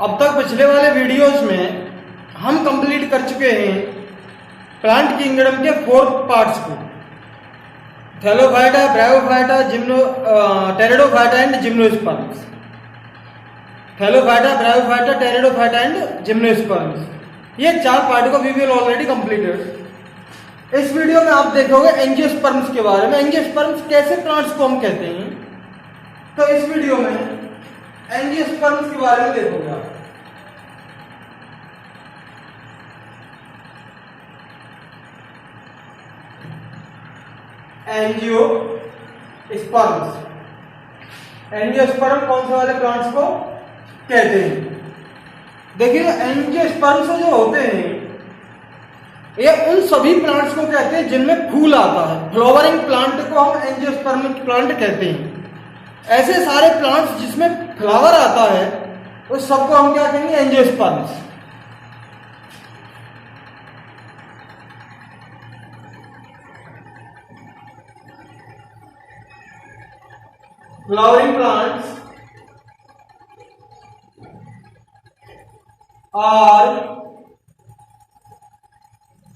अब तक पिछले वाले वीडियोस में हम कंप्लीट कर चुके हैं प्लांट किंगडम के 4 पार्ट्स को, Thallophyta, bryophyta, pteridophyta and gymnosperms. Thallophyta, bryophyta, pteridophyta and gymnosperms, ये 4 पार्ट को वी विल ऑलरेडी कंप्लीटेड। इस वीडियो में आप देखोगे एंजियोस्पर्म्स के बारे में। एंजियोस्पर्म्स कैसे प्लांट्स को हम कहते हैं, तो इस वीडियो में एंजियोस्पर्म्स के बारे में देखोगे आप। एंजियोस्पर्म्स, एंजियोस्पर्म कौन से वाले प्लांट्स को कहते हैं? देखिए, एंजियोस्पर्म्स जो होते हैं ये उन सभी प्लांट्स को कहते हैं जिनमें फूल आता है। फ्लावरिंग प्लांट को हम एंजियोस्पर्मिक प्लांट कहते हैं। ऐसे सारे प्लांट्स जिसमें फ्लावर आता है उस सबको हम क्या कहेंगे? Angiosperms. Flowering plants are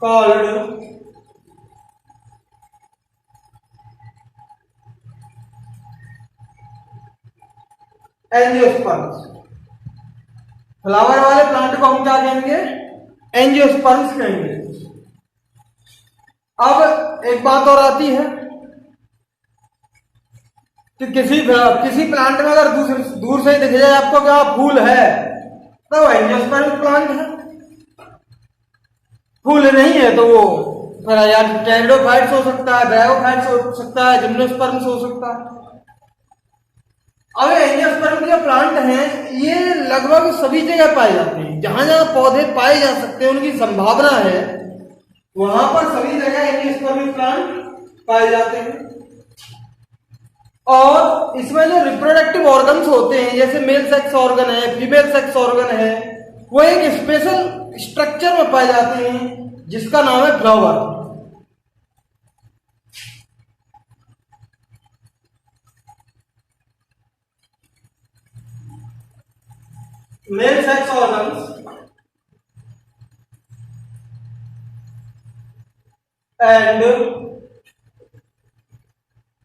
called angiosperms. Flower वाले प्लांट को हम क्या कहेंगे? एंजियोस्पर्म्स कहेंगे। अब एक बात और आती है कि किसी प्लांट में अगर दूर से दिख जाए आपको क्या फूल है तो वो एंजियोस्पर्मिक प्लांट है। फूल नहीं है तो वो यार टेरिडोफाइट्स हो सकता है, ब्रायोफाइट्स हो सकता है, जिम्नोस्पर्म्स हो सकता है। अब एंजियोस्पर्म के प्लांट हैं ये लगभग सभी जगह पाए जाते हैं। जहां जहां पौधे पाए जा सकते हैं, उनकी संभावना है, वहां पर सभी जगह एंजियोस्पर्मिक प्लांट पाए जाते हैं। और इसमें जो रिप्रोडक्टिव ऑर्गन्स होते हैं, जैसे मेल सेक्स ऑर्गन है, फीमेल सेक्स ऑर्गन है, वो एक स्पेशल स्ट्रक्चर में पाए जाते हैं जिसका नाम है flower. Male sex organs and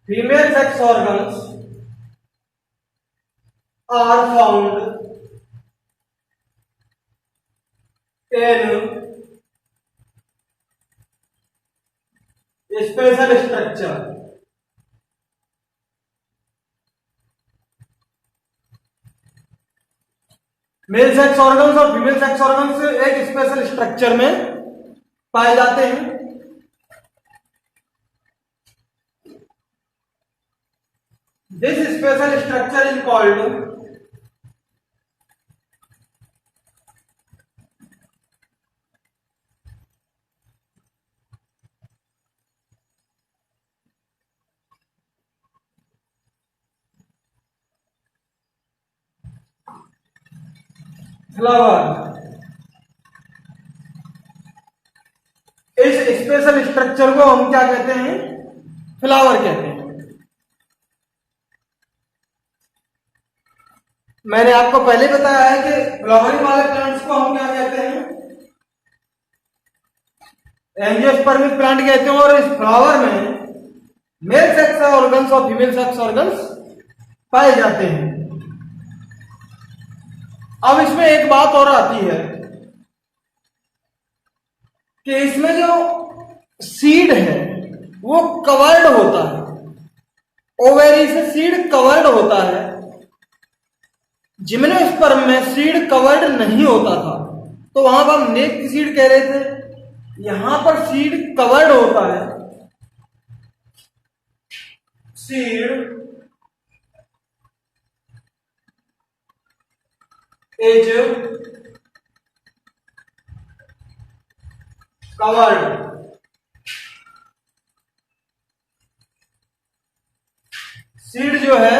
female sex organs are found in special structure। Male sex organs और फीमेल सेक्स ऑर्गन्स एक स्पेशल स्ट्रक्चर में पाए जाते हैं। This special structure is called flower. इस स्पेशल स्ट्रक्चर को हम क्या कहते हैं? फ्लावर कहते हैं। मैंने आपको पहले बताया है कि फ्लावरिंग वाले प्लांट्स को हम क्या कहते हैं? एंजियोस्पर्मिक प्लांट कहते हैं। और इस फ्लावर में मेल सेक्स ऑर्गन्स और फीमेल सेक्स ऑर्गन्स पाए जाते हैं। अब इसमें एक बात और आती है कि इसमें जो सीड है वो कवर्ड होता है। ओवेरी से सीड कवर्ड होता है। जिम्नोस्पर्म में सीड कवर्ड नहीं होता था, तो वहां पर हम नेक्ड सीड कह रहे थे। यहां पर सीड कवर्ड होता है। Seed is covered। सीड जो है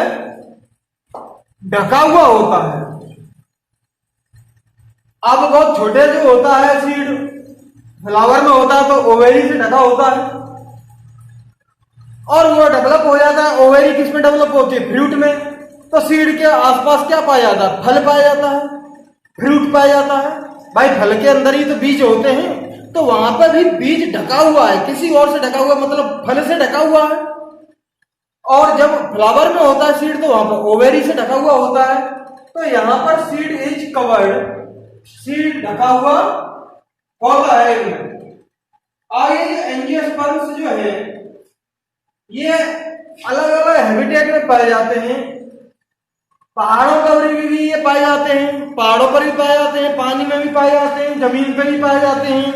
ढका हुआ होता है। अब बहुत छोटे जो होता है सीड, फ्लावर में होता है तो ओवेरी से ढका होता है और वो डेवलप हो जाता है। ओवेरी किस में डेवलप होती है? फ्रूट में। तो सीड के आसपास क्या पाया जाता है? फल पाया जाता है। फ्रूट पाया जाता है। भाई फल के अंदर ही तो बीज होते हैं, तो वहां पर भी बीज ढका हुआ है, किसी और से ढका हुआ, मतलब फल से ढका हुआ है। और जब फ्लावर में होता है सीड, तो वहां पर ओवेरी से ढका हुआ होता है। तो यहाँ पर सीड इज कवर्ड, सीड ढका हुआ होता है इनमें। आगे एंजियोस्पर्म्स जो है ये अलग अलग हैबिटेट में पाए जाते हैं। पहाड़ों पर भी ये पाए जाते हैं, पहाड़ों पर भी पाए जाते हैं, पानी में भी पाए जाते हैं, जमीन पर भी पाए जाते हैं,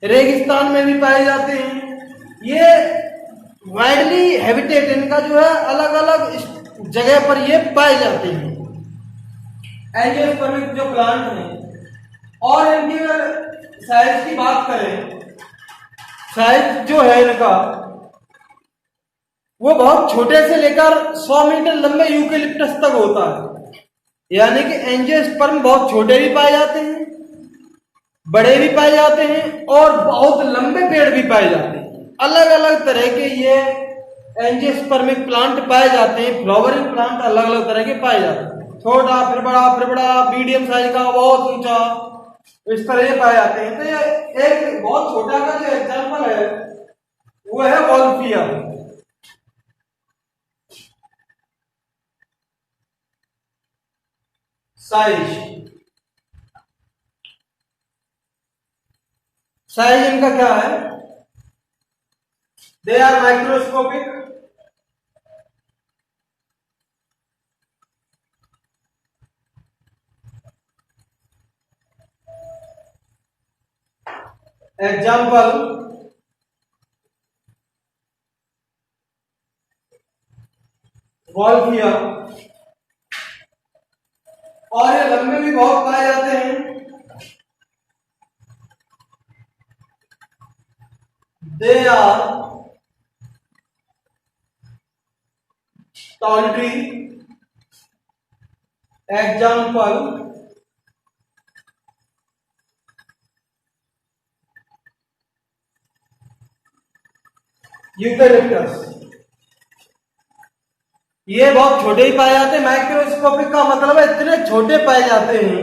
रेगिस्तान में भी पाए जाते हैं। ये वाइडली हैबिटेट इनका जो है अलग अलग जगह पर ये पाए जाते हैं एंजियोस्पर्मिक जो प्लांट हैं। और इनकी अगर साइज की बात करें, साइज जो है इनका वो बहुत छोटे से लेकर 100 मीटर लंबे यूकेलिप्टस तक होता है। यानी कि एंजियोस्पर्म बहुत छोटे भी पाए जाते हैं, बड़े भी पाए जाते हैं, और बहुत लंबे पेड़ भी पाए जाते हैं। अलग अलग तरह के ये एंजियोस्पर्मिक प्लांट पाए जाते हैं। फ्लावरिंग प्लांट अलग अलग तरह के पाए जाते हैं, छोटा फिर बड़ा, मीडियम साइज का, बहुत ऊंचा, इस तरह के पाए जाते हैं। तो ये एक बहुत छोटा का जो एग्जाम्पल है वो है वॉल्फिया। साइज इनका क्या है? They are microscopic, example wolffia. और ये लंबे भी बहुत पाए जाते हैं। They are tall tree, example eucalyptus. ये बहुत छोटे ही पाए जाते हैं। माइक्रोस्कोपिक का मतलब है इतने छोटे पाए जाते हैं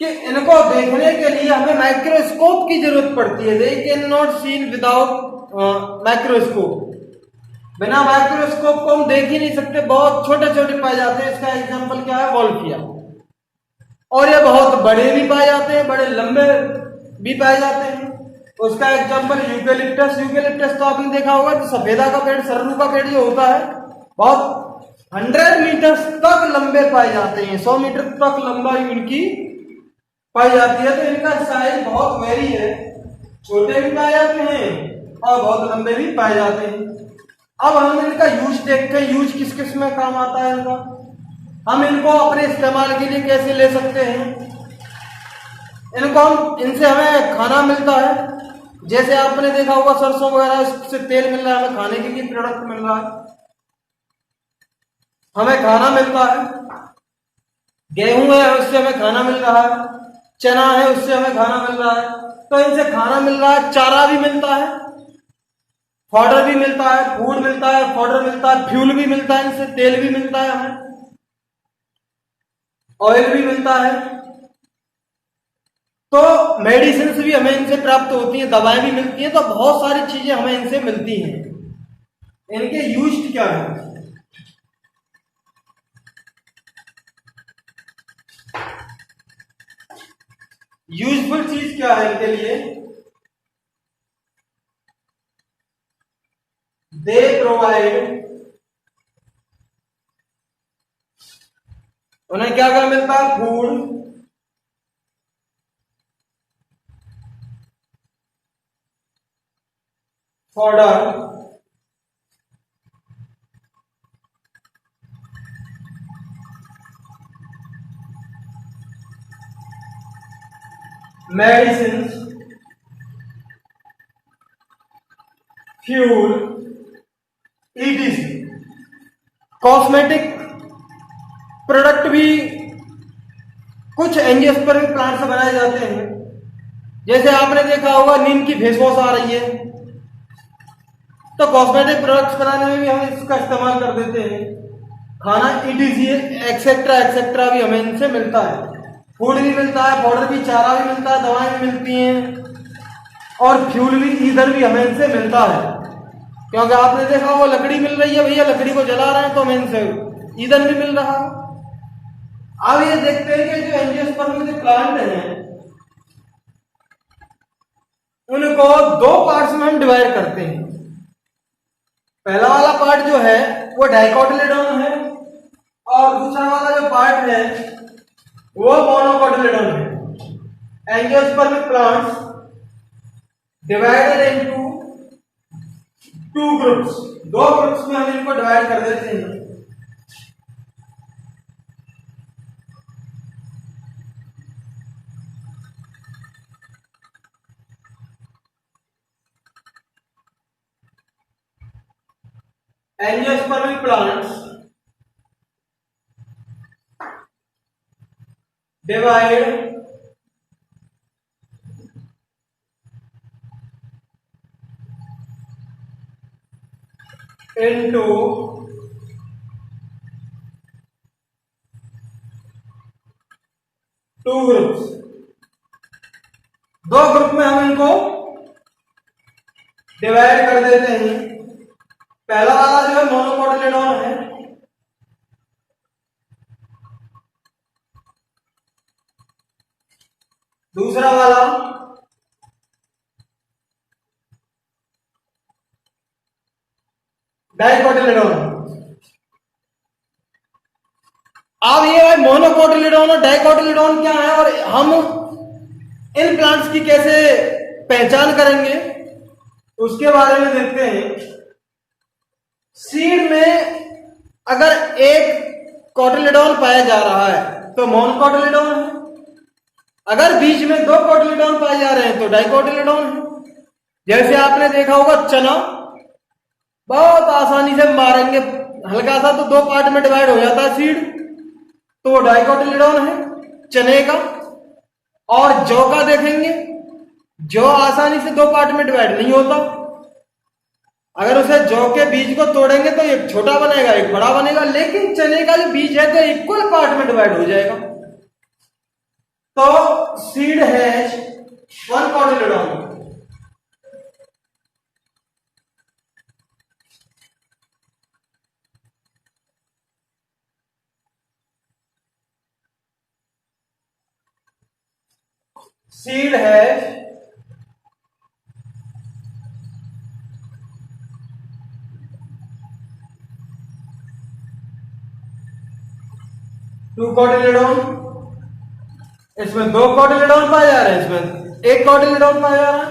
कि इनको देखने के लिए हमें माइक्रोस्कोप की जरूरत पड़ती है। They can not seen without microscope. बिना माइक्रोस्कोप को हम देख ही नहीं सकते, बहुत छोटे छोटे पाए जाते हैं। इसका एग्जाम्पल क्या है? वॉल्फिया। और ये बहुत बड़े भी पाए जाते हैं, बड़े लंबे भी पाए जाते हैं। उसका एग्जाम्पल यूकेलिप्टस। यूकेलिप्टस तो आपने देखा होगा, जो सफेदा का पेड़, सर्रू का पेड़ जो होता है, बहुत 100 मीटर तक लंबे पाए जाते हैं, 100 मीटर तक लंबाई इनकी पाई जाती है। तो इनका साइज बहुत वेरी है, छोटे भी पाए जाते हैं और बहुत लंबे भी पाए जाते हैं। अब हम इनका यूज देखते हैं, यूज किस किस में काम आता है इनका, हम इनको अपने इस्तेमाल के लिए कैसे ले सकते हैं। इनसे हमें खाना मिलता है, जैसे आपने देखा होगा सरसों वगैरह, इससे तेल मिल रहा है, हमें खाने के लिए प्रोडक्ट मिल रहा है, हमें खाना मिलता है। गेहूं है उससे हमें खाना मिल रहा है, चना है उससे हमें खाना मिल रहा है। तो इनसे खाना मिल रहा है, चारा भी मिलता है, फॉडर भी मिलता है, फूड मिलता है, फॉडर मिलता है, फ्यूल भी मिलता है, इनसे तेल भी मिलता है, हमें ऑयल भी मिलता है। तो मेडिसिन भी हमें इनसे प्राप्त होती हैं, दवाएं भी मिलती हैं। तो बहुत सारी चीजें हमें इनसे मिलती हैं। इनके यूज क्या है? यूजफुल चीज क्या है इनके लिए? दे प्रोवाइड, उन्हें क्या क्या मिलता है? Food, fodder, medicine, fuel, etc. Cosmetic product भी कुछ एंजियोस्पर्मिक प्लांट से बनाए जाते हैं। जैसे आपने देखा होगा नीम की फेस वॉश आ रही है, तो कॉस्मेटिक प्रोडक्ट्स बनाने में भी हम इसका इस्तेमाल कर देते हैं। खाना ईटीसी एक्सेट्रा एक्सेट्रा भी हमें इनसे मिलता है। फूड भी मिलता है, पाउडर भी, चारा भी मिलता है, दवाएं भी मिलती हैं और फ्यूल भी, ईंधन भी हमें इनसे मिलता है। क्योंकि आपने देखा वो लकड़ी मिल रही है भैया, लकड़ी को जला रहे हैं तो हमें इनसे ईंधन भी मिल रहा है। अब ये देखते हैं कि जो एंजियोस्पर्म के प्लांट हैं उनको दो पार्ट्स में हम डिवाइड करते हैं। पहला वाला पार्ट जो है वो डाइकोटिलेडोन है और दूसरा वाला जो पार्ट है वो मोनोकोटिलेडोन है। Angiospermic plants divided into two groups, दो ग्रुप्स में हम इनको डिवाइड कर देते हैं। Angiospermic plants divide into two groups, दो ग्रुप में हम इनको डिवाइड कर देते हैं। पहला वाला जो है मोनोकोटिलेडोन है, दूसरा वाला डाइकोटिलेडोन। अब ये भाई मोनोकोटिलेडोन और डाइकोटिलेडोन क्या है और हम इन प्लांट्स की कैसे पहचान करेंगे उसके बारे में देखते हैं। सीड में अगर एक कोटिलेडोन पाया जा रहा है तो मोनोकोटिलेडोन है, अगर बीच में दो कोटिलेडोन पाए जा रहे हैं तो डाइकोटिलेडोन है। जैसे आपने देखा होगा चना बहुत आसानी से मारेंगे, हल्का सा तो दो पार्ट में डिवाइड हो जाता है सीड, तो वो डाइकोटिलेडोन है चने का। और जौ का देखेंगे, जौ आसानी से दो पार्ट में डिवाइड नहीं होता, अगर उसे जौ के बीज को तोड़ेंगे तो एक छोटा बनेगा एक बड़ा बनेगा, लेकिन चने का जो बीज है तो इक्वल पार्ट में डिवाइड हो जाएगा। तो seed has one cotyledon. Seed has two cotyledon, इसमें दो कोटिलेडोन पाए जा रहे हैं, इसमें एक कोटिलेडोन पाया जा रहा है।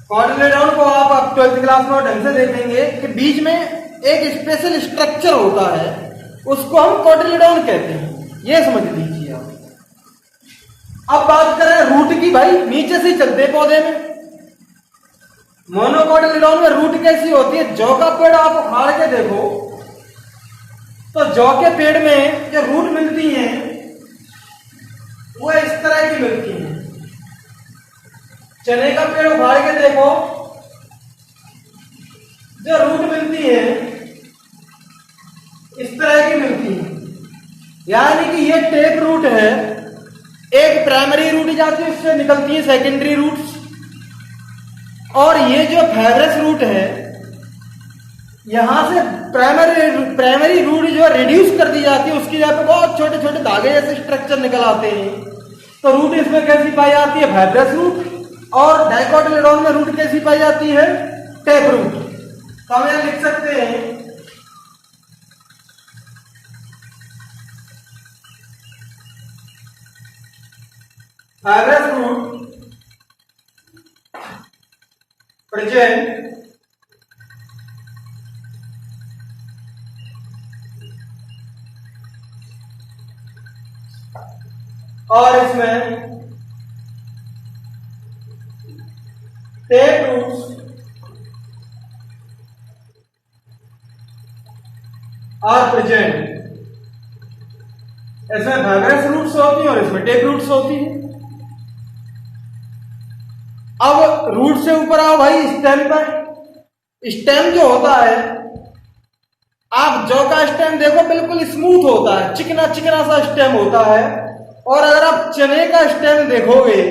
कोटिलेडोन को आप 12th क्लास में ढंग से देखेंगे कि बीच में एक स्पेशल स्ट्रक्चर होता है, उसको हम कोटिलेडोन कहते हैं, ये समझ लीजिए आप। अब बात करें रूट की, भाई नीचे से चलते पौधे में। मोनोकोटिलेडोन में रूट कैसी होती है, जौ का पेड़ आप उखाड़ के देखो तो जौ के पेड़ में जो रूट मिलती हैं वो इस तरह की मिलती हैं। चने का पेड़ उखाड़ के देखो, जो रूट मिलती है इस तरह की मिलती है, यानी कि ये टेप रूट है। एक प्राइमरी रूट जाती है, उससे निकलती है सेकेंडरी रूट्स, और ये जो फाइब्रस रूट है यहां से प्राइमरी रूट जो रिड्यूस कर दी जाती है, उसकी जगह पे बहुत छोटे छोटे धागे जैसे स्ट्रक्चर निकल आते हैं। तो रूट इसमें कैसी पाई जाती है, फाइब्रस रूट। और डाइकोटिलेडोन में रूट कैसी पाई जाती है, टेप रूट। तो हम यहां लिख सकते हैं फाइब्रस रूट प्रेजेंट और इसमें टेप रूट्स आर प्रेजेंट। इसमें फाइब्रस रूट्स होती हैं और इसमें टेप रूट्स होती हैं। अब रूट से ऊपर आओ भाई स्टेम पर। स्टेम जो होता है आप जौ का स्टेम देखो बिल्कुल स्मूथ होता है, चिकना चिकना सा स्टेम होता है। और अगर आप चने का स्टेम देखोगे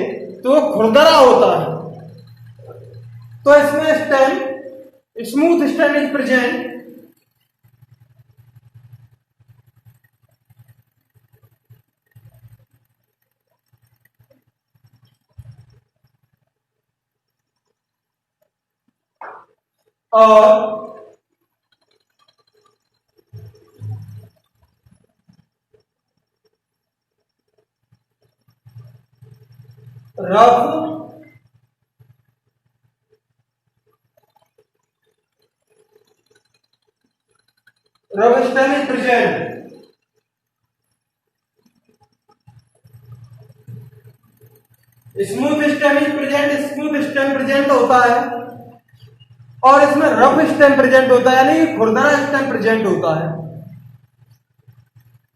तो वो खुरदरा होता है। तो इसमें stem smooth stem is present. और rough stem is present. Smooth stem is present, smooth stem present होता है और इसमें रफ स्टेम प्रेजेंट होता है, यानी खुरदरा स्टेम प्रेजेंट होता है।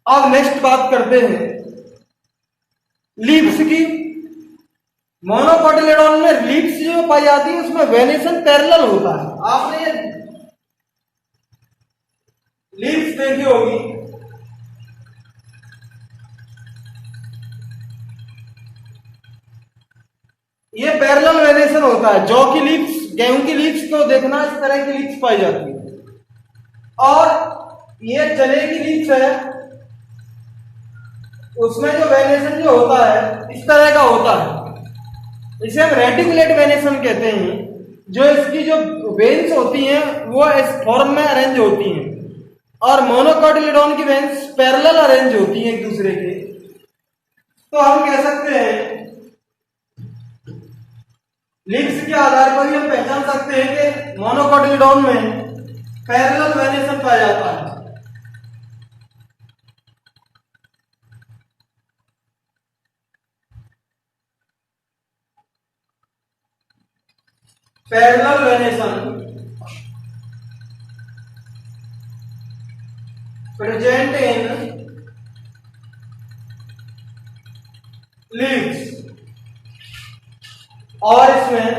अब नेक्स्ट बात करते हैं लीव्स की। मोनोकोटिलेडोन में लीव्स जो पाई जाती है उसमें वेनेशन पैरेलल होता है। आपने ये लीव्स देखी होगी, ये पैरेलल वेनेशन होता है। जौ की लीव्स, गेहूं की लीव्स को देखना, इस तरह की लीव्स पाई जाती है। और ये चने की लीव्स है, उसमें जो वेनेशन जो होता है इस तरह का होता है। इसे हम रेटिकुलेट वेनेशन कहते हैं। जो इसकी जो वेन्स होती हैं वो इस फॉर्म में अरेंज होती हैं और मोनोकोटिलेडोन की वेन्स पैरेलल अरेंज होती हैं एक दूसरे के। तो हम कह सकते हैं लीव्स के आधार पर भी हम पहचान सकते हैं कि मोनोकोटिलेडोन में पैरेलल वेनेशन पाया जाता है। Parallel venation present in leaves, और इसमें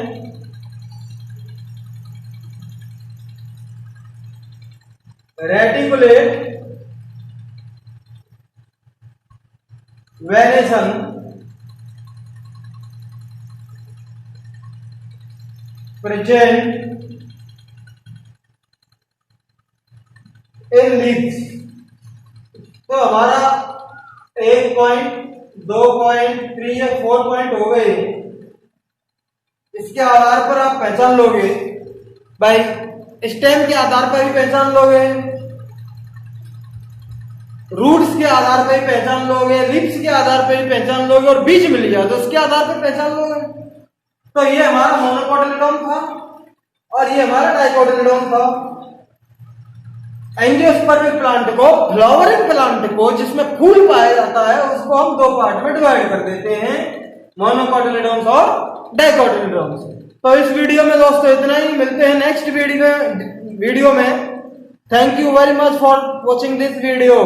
reticulate venation present in leaves. तो हमारा 1 पॉइंट, 2 पॉइंट, 3 या 4 पॉइंट हो गए। इसके आधार पर आप पहचान लोगे भाई, स्टेम के आधार पर भी पहचान लोगे, रूट्स के आधार पर भी पहचान लोगे, लिप्स के आधार पर भी पहचान लोगे और बीज मिल गया तो उसके आधार पर पहचान लोगे। तो ये हमारा मोनोकोटिलेडोन था और ये हमारा डाइकोटिलेडोन था। एंजियोस्पर्मिक प्लांट को, फ्लावरिंग प्लांट को जिसमें फूल पाया जाता है, उसको हम 2 पार्ट में डिवाइड कर देते हैं, मोनोकोटिलेडोन्स और डाइकोटिलेडोन्स। तो इस वीडियो में दोस्तों इतना ही, मिलते हैं नेक्स्ट वीडियो में। Thank you very much for watching this video.